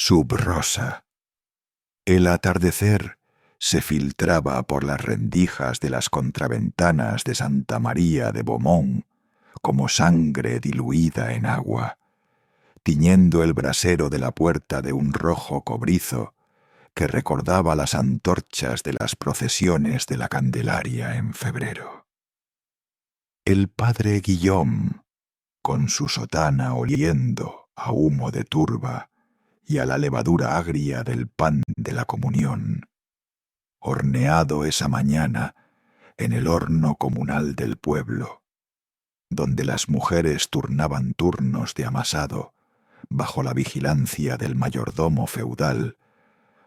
Subrosa. El atardecer se filtraba por las rendijas de las contraventanas de Santa María de Beaumont como sangre diluida en agua, tiñendo el brasero de la puerta de un rojo cobrizo que recordaba las antorchas de las procesiones de la Candelaria en febrero. El padre Guillaume, con su sotana oliendo a humo de turba y a la levadura agria del pan de la comunión, horneado esa mañana en el horno comunal del pueblo, donde las mujeres turnaban turnos de amasado bajo la vigilancia del mayordomo feudal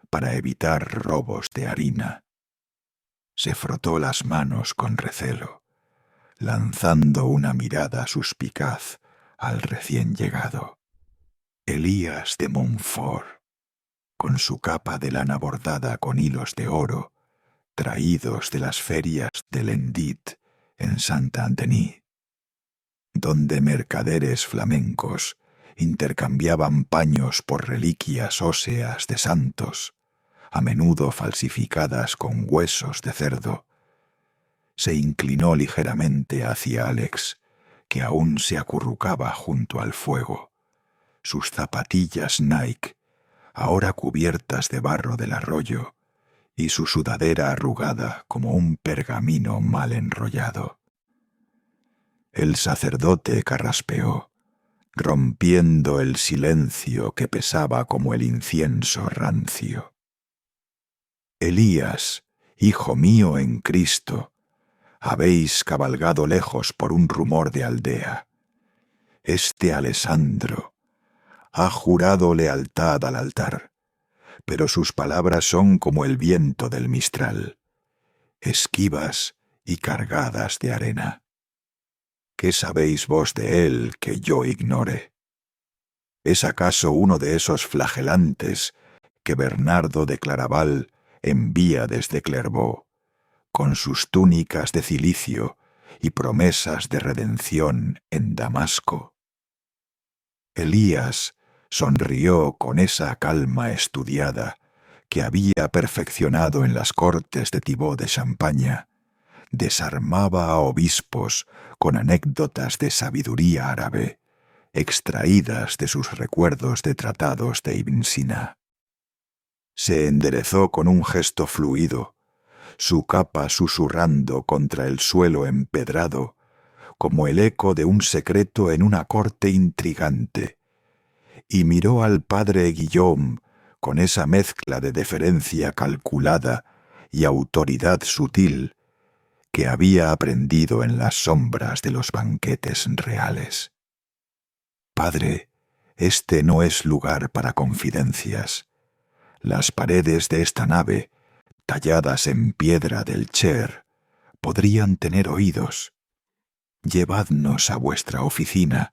para evitar robos de harina. Se frotó las manos con recelo, lanzando una mirada suspicaz al recién llegado. Elías de Montfort, con su capa de lana bordada con hilos de oro, traídos de las ferias de Lendit en Saint-Denis, donde mercaderes flamencos intercambiaban paños por reliquias óseas de santos, a menudo falsificadas con huesos de cerdo. Se inclinó ligeramente hacia Alex, que aún se acurrucaba junto al fuego. Sus zapatillas Nike, ahora cubiertas de barro del arroyo, y su sudadera arrugada como un pergamino mal enrollado. El sacerdote carraspeó, rompiendo el silencio que pesaba como el incienso rancio. Elías, hijo mío en Cristo, habéis cabalgado lejos por un rumor de aldea. Este Alessandro ha jurado lealtad al altar, pero sus palabras son como el viento del Mistral, esquivas y cargadas de arena. ¿Qué sabéis vos de él que yo ignore? ¿Es acaso uno de esos flagelantes que Bernardo de Claraval envía desde Clairvaux, con sus túnicas de cilicio y promesas de redención en Damasco? Elías sonrió con esa calma estudiada que había perfeccionado en las cortes de Thibaut de Champaña. Desarmaba a obispos con anécdotas de sabiduría árabe, extraídas de sus recuerdos de tratados de Ibn Sina. Se enderezó con un gesto fluido, su capa susurrando contra el suelo empedrado, como el eco de un secreto en una corte intrigante, y miró al padre Guillaume con esa mezcla de deferencia calculada y autoridad sutil que había aprendido en las sombras de los banquetes reales. Padre, este no es lugar para confidencias. Las paredes de esta nave, talladas en piedra del Cher, podrían tener oídos. Llevadnos a vuestra oficina,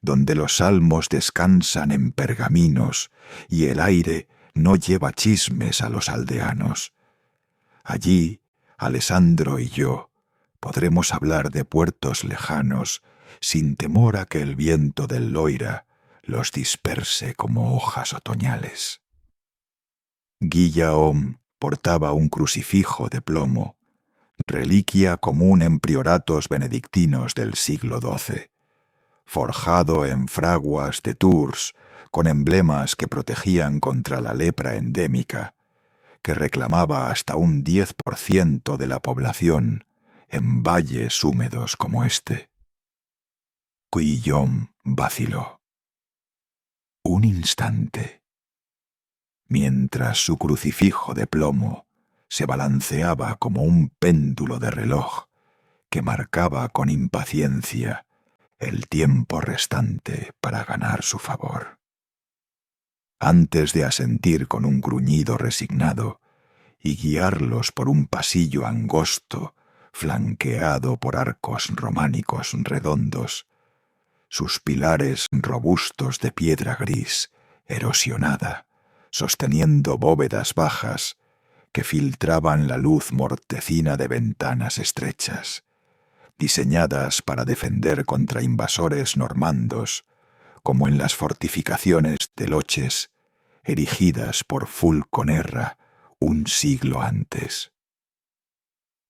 donde los salmos descansan en pergaminos y el aire no lleva chismes a los aldeanos. Allí, Alessandro y yo podremos hablar de puertos lejanos sin temor a que el viento del Loira los disperse como hojas otoñales. Guillaume portaba un crucifijo de plomo, reliquia común en prioratos benedictinos del siglo XII, forjado en fraguas de Tours con emblemas que protegían contra la lepra endémica, que reclamaba hasta un 10% de la población en valles húmedos como este. Guillaume vaciló. Un instante, mientras su crucifijo de plomo se balanceaba como un péndulo de reloj que marcaba con impaciencia el tiempo restante para ganar su favor. Antes de asentir con un gruñido resignado y guiarlos por un pasillo angosto flanqueado por arcos románicos redondos, sus pilares robustos de piedra gris, erosionada, sosteniendo bóvedas bajas que filtraban la luz mortecina de ventanas estrechas, diseñadas para defender contra invasores normandos, como en las fortificaciones de Loches, erigidas por Fulconerra un siglo antes.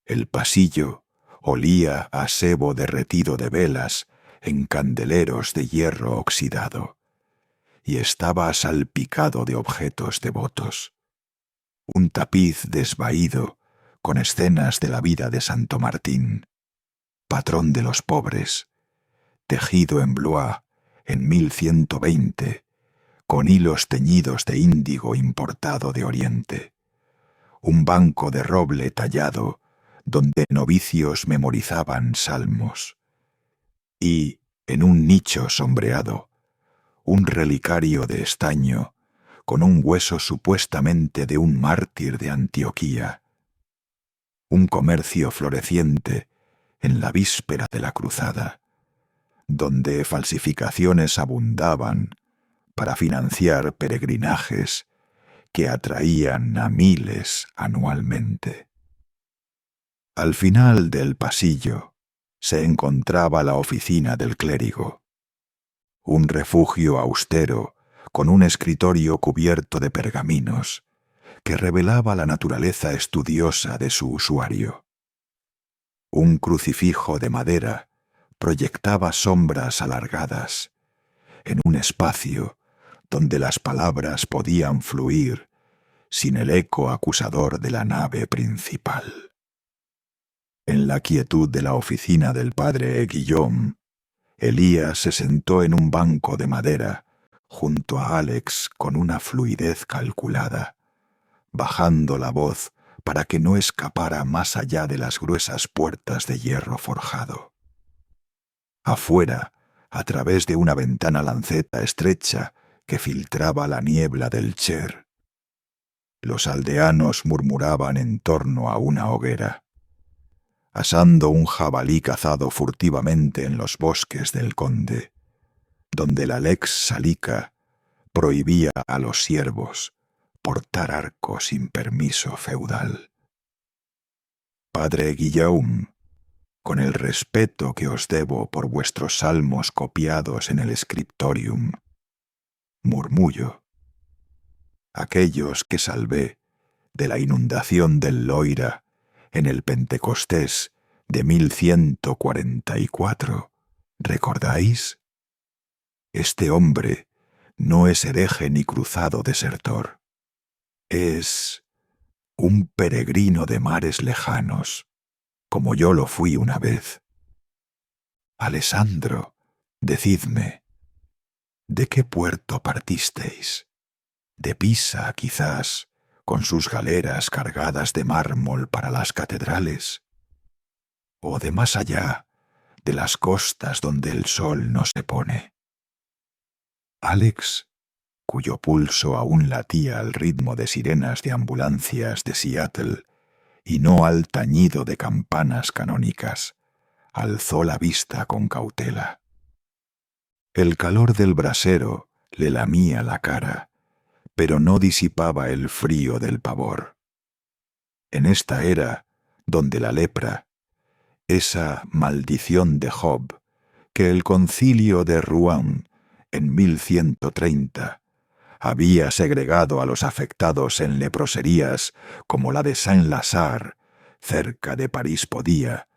El pasillo olía a sebo derretido de velas en candeleros de hierro oxidado, y estaba salpicado de objetos devotos. Un tapiz desvaído con escenas de la vida de Santo Martín, patrón de los pobres, tejido en Blois en 1120, con hilos teñidos de índigo importado de Oriente. Un banco de roble tallado donde novicios memorizaban salmos. Y, en un nicho sombreado, un relicario de estaño con un hueso supuestamente de un mártir de Antioquía. Un comercio floreciente en la víspera de la cruzada, donde falsificaciones abundaban para financiar peregrinajes que atraían a miles anualmente. Al final del pasillo se encontraba la oficina del clérigo, un refugio austero con un escritorio cubierto de pergaminos que revelaba la naturaleza estudiosa de su usuario. Un crucifijo de madera proyectaba sombras alargadas en un espacio donde las palabras podían fluir sin el eco acusador de la nave principal. En la quietud de la oficina del padre Guillaume, Elías se sentó en un banco de madera junto a Alex con una fluidez calculada, bajando la voz para que no escapara más allá de las gruesas puertas de hierro forjado. Afuera, a través de una ventana lanceta estrecha que filtraba la niebla del Cher, los aldeanos murmuraban en torno a una hoguera, asando un jabalí cazado furtivamente en los bosques del conde, donde la lex salica prohibía a los siervos portar arco sin permiso feudal. Padre Guillaume, con el respeto que os debo por vuestros salmos copiados en el scriptorium, murmullo, aquellos que salvé de la inundación del Loira en el Pentecostés de 1144, ¿recordáis? Este hombre no es hereje ni cruzado desertor. Es un peregrino de mares lejanos, como yo lo fui una vez. Alessandro, decidme, ¿de qué puerto partisteis? ¿De Pisa, quizás, con sus galeras cargadas de mármol para las catedrales? ¿O de más allá, de las costas donde el sol no se pone? Alex, cuyo pulso aún latía al ritmo de sirenas de ambulancias de Seattle y no al tañido de campanas canónicas, alzó la vista con cautela. El calor del brasero le lamía la cara, pero no disipaba el frío del pavor. En esta era, donde la lepra, esa maldición de Job, que el concilio de Rouen en 1130 había segregado a los afectados en leproserías como la de Saint-Lazare, cerca de París, podía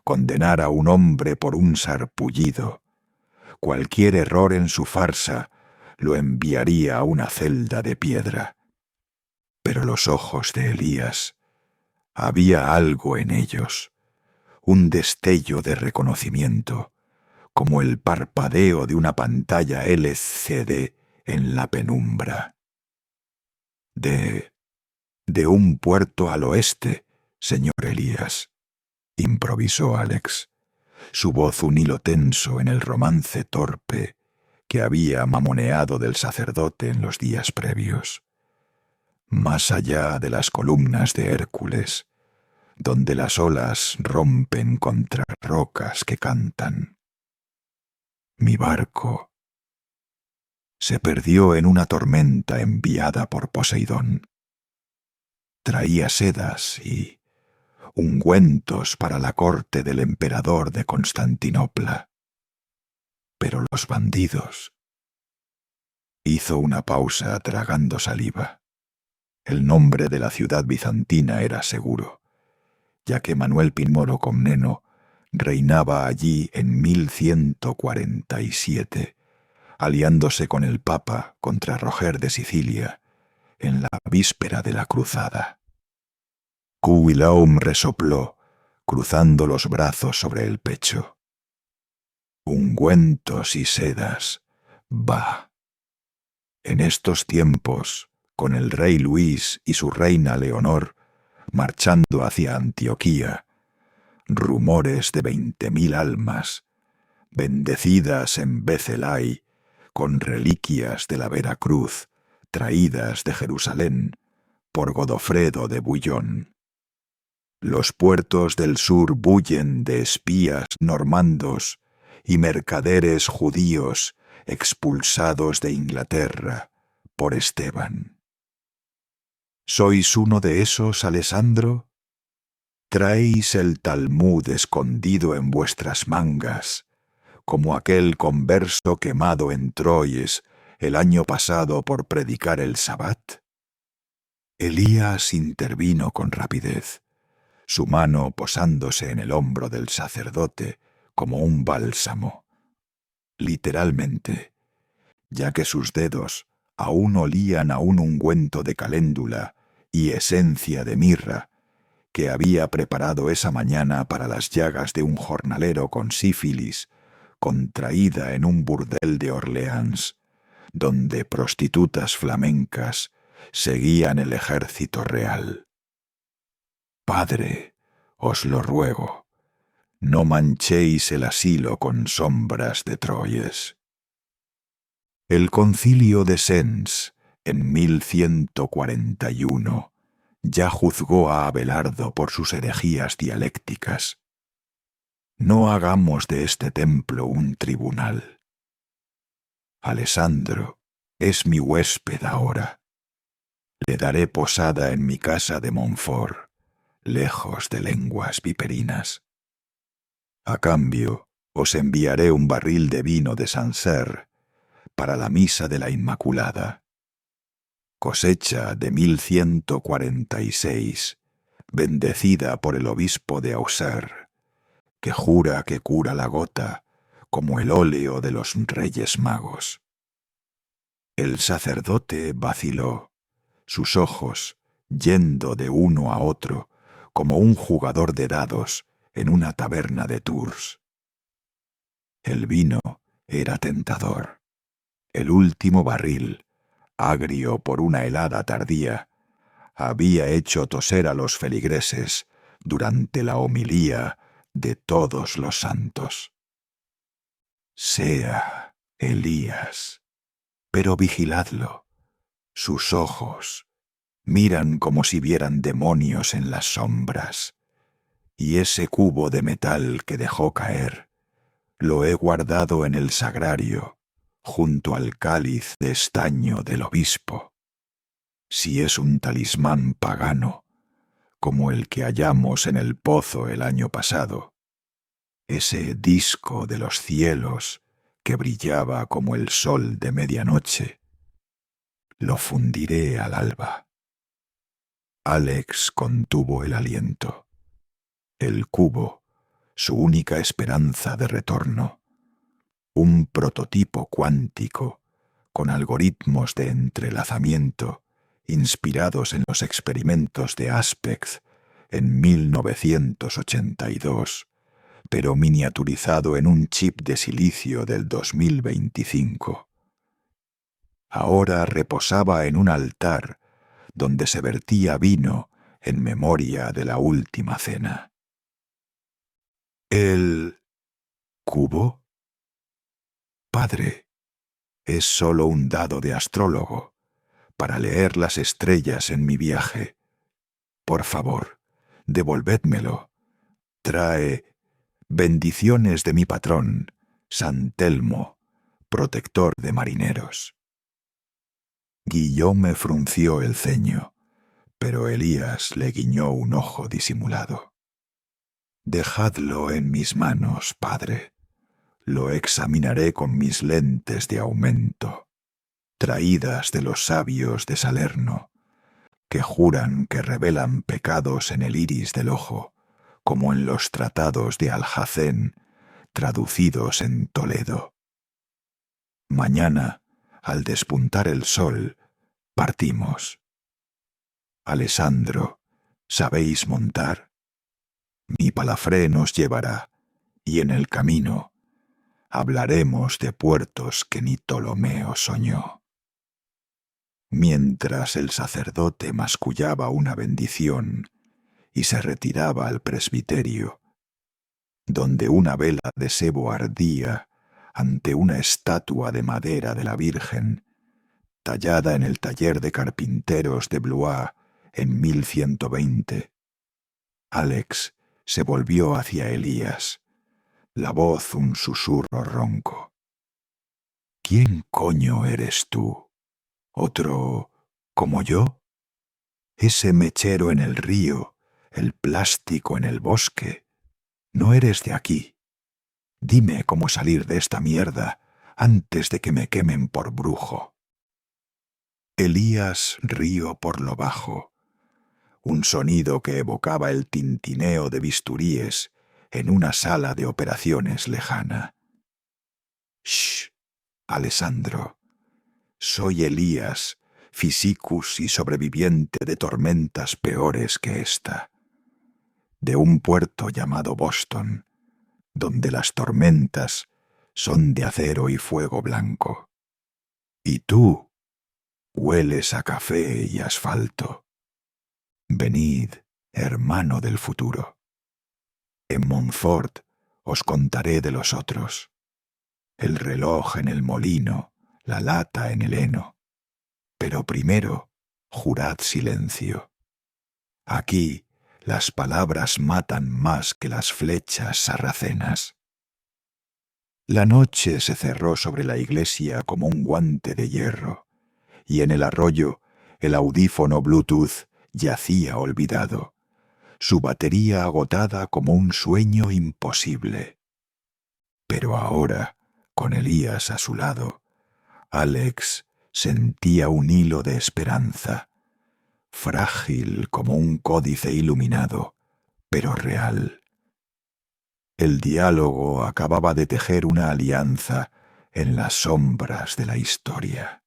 condenar a un hombre por un sarpullido. Cualquier error en su farsa lo enviaría a una celda de piedra. Pero los ojos de Elías, había algo en ellos, un destello de reconocimiento, como el parpadeo de una pantalla LCD en la penumbra. De un puerto al oeste, señor Elías, improvisó Alex, su voz un hilo tenso en el romance torpe que había mamoneado del sacerdote en los días previos. Más allá de las columnas de Hércules, donde las olas rompen contra rocas que cantan. Mi barco se perdió en una tormenta enviada por Poseidón. Traía sedas y ungüentos para la corte del emperador de Constantinopla. Pero los bandidos Hizo una pausa tragando saliva. El nombre de la ciudad bizantina era seguro, ya que Manuel Pinmoro Comneno reinaba allí en 1147, aliándose con el Papa contra Roger de Sicilia en la víspera de la cruzada. Cuwillaum resopló, cruzando los brazos sobre el pecho. Ungüentos y sedas, bah. En estos tiempos, con el rey Luis y su reina Leonor marchando hacia Antioquía, rumores de 20.000 almas, bendecidas en Bezelay, con reliquias de la Veracruz, traídas de Jerusalén por Godofredo de Bouillon. Los puertos del sur bullen de espías normandos y mercaderes judíos expulsados de Inglaterra por Esteban. ¿Sois uno de esos, Alessandro? ¿Traéis el Talmud escondido en vuestras mangas, como aquel converso quemado en Troyes el año pasado por predicar el Sabbat? Elías intervino con rapidez, su mano posándose en el hombro del sacerdote como un bálsamo. Literalmente, ya que sus dedos aún olían a un ungüento de caléndula y esencia de mirra que había preparado esa mañana para las llagas de un jornalero con sífilis, contraída en un burdel de Orleans, donde prostitutas flamencas seguían el ejército real. Padre, os lo ruego, no manchéis el asilo con sombras de Troyes. El concilio de Sens, en 1141, ya juzgó a Abelardo por sus herejías dialécticas. No hagamos de este templo un tribunal. Alessandro es mi huésped ahora. Le daré posada en mi casa de Montfort, lejos de lenguas viperinas. A cambio, os enviaré un barril de vino de Sancerre para la misa de la Inmaculada. Cosecha de 1146, bendecida por el obispo de Auxerre, que jura que cura la gota como el óleo de los Reyes Magos. El sacerdote vaciló, sus ojos yendo de uno a otro como un jugador de dados en una taberna de Tours. El vino era tentador. El último barril, agrio por una helada tardía, había hecho toser a los feligreses durante la homilía de todos los santos. Sea Elías, pero vigiladlo. Sus ojos miran como si vieran demonios en las sombras, y ese cubo de metal que dejó caer lo he guardado en el sagrario, junto al cáliz de estaño del obispo. Si es un talismán pagano, como el que hallamos en el pozo el año pasado, ese disco de los cielos que brillaba como el sol de medianoche, lo fundiré al alba. Alex contuvo el aliento. El cubo, su única esperanza de retorno, un prototipo cuántico con algoritmos de entrelazamiento inspirados en los experimentos de Aspect en 1982, pero miniaturizado en un chip de silicio del 2025. Ahora reposaba en un altar donde se vertía vino en memoria de la última cena. ¿El cubo? Padre, es solo un dado de astrólogo para leer las estrellas en mi viaje. Por favor, devolvédmelo. Trae bendiciones de mi patrón, San Telmo, protector de marineros. Guillaume frunció el ceño, pero Elías le guiñó un ojo disimulado. Dejadlo en mis manos, padre. Lo examinaré con mis lentes de aumento. traídas de los sabios de Salerno, que juran que revelan pecados en el iris del ojo, como en los tratados de Alhacén, traducidos en Toledo. Mañana, al despuntar el sol, partimos. Alessandro, ¿sabéis montar? Mi palafré nos llevará, y en el camino hablaremos de puertos que ni Ptolomeo soñó. Mientras el sacerdote mascullaba una bendición y se retiraba al presbiterio, donde una vela de sebo ardía ante una estatua de madera de la Virgen, tallada en el taller de carpinteros de Blois en 1120, Alex se volvió hacia Elías, la voz un susurro ronco. ¿Quién coño eres tú? ¿Otro como yo? Ese mechero en el río, el plástico en el bosque. No eres de aquí. Dime cómo salir de esta mierda antes de que me quemen por brujo. Elías rió por lo bajo, un sonido que evocaba el tintineo de bisturíes en una sala de operaciones lejana. «Shh, Alessandro, soy Elías, physicus y sobreviviente de tormentas peores que esta, de un puerto llamado Boston, donde las tormentas son de acero y fuego blanco. Y tú hueles a café y asfalto. Venid, hermano del futuro. En Montfort os contaré de los otros. El reloj en el molino, la lata en el heno. Pero primero, jurad silencio. Aquí las palabras matan más que las flechas sarracenas. La noche se cerró sobre la iglesia como un guante de hierro, y en el arroyo el audífono Bluetooth yacía olvidado, su batería agotada como un sueño imposible. Pero ahora, con Elías a su lado, Alex sentía un hilo de esperanza, frágil como un códice iluminado, pero real. El diálogo acababa de tejer una alianza en las sombras de la historia.